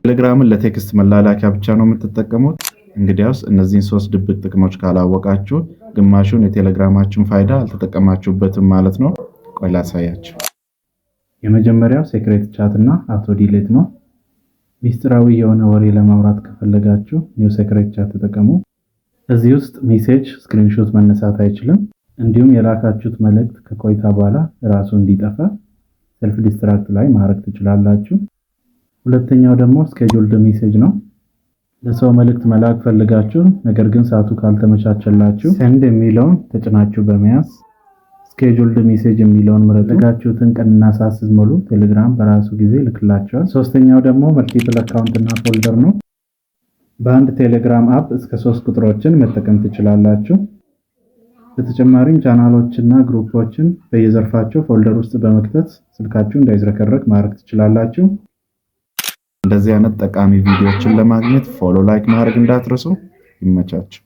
ቴሌግራምን ለቴክስት መላላኪያ ብቻ ነው የምትጠቀሙት? እንግዲያውስ እነዚህን 3 ድብቅ ጥቅሞች ካላወቃችሁ ግማሹን የቴሌግራማችሁን ፋይዳ አልተጠቀማችሁበትም ማለት ነው። ቆይ ላሳያችሁ። የመጀመሪያው ሴክሬት ቻት እና አውቶ ዲሌት ነው። ሚስጥራዊ የሆነ ወሬ ለማውራት ከፈለጋችሁ ኒው ሴክሬት ቻት ተጠቀሙ። እዚህ ውስጥ ሜሴጅ ስክሪንሾት መነሳት አይችልም። እንዲሁም የላካችሁት መልእክት ከቆይታ በኋላ ራሱ እንዲጠፋ ሰልፍ ዲስትራክት ላይ ማድረግ ትችላላችሁ። ሁለተኛው ደግሞ ስኬጁልድ ሜሴጅ ነው። ለሰው መልእክት መላክ ፈልጋችሁ ነገር ግን ሰዓቱ ካልተመቻቸላችሁ ሴንድ የሚለውን ተጭናችሁ በመያዝ ስኬጁልድ ሜሴጅ የሚለውን መረጣችሁትን ቀንና ሰዓት ስትሞሉ ቴሌግራም በራሱ ጊዜ ልክላችኋል። ሶስተኛው ደግሞ መልቲፕል አካውንት እና ፎልደር ነው። በአንድ ቴሌግራም አፕ እስከ 3 ቁጥሮችን መጠቀም ትችላላችሁ። በተጨማሪም ቻናሎችና ግሩፖችን በየዘርፋቸው ፎልደር ውስጥ በመክተት ስልካችሁ እንዳይዝረከረክ ማድረግ ትችላላችሁ። እንደዚህ አይነት ጠቃሚ ቪዲዮዎችን ለማግኘት ፎሎ፣ ላይክ ማድረግ እንዳትረሱ። ይመቻችሁ።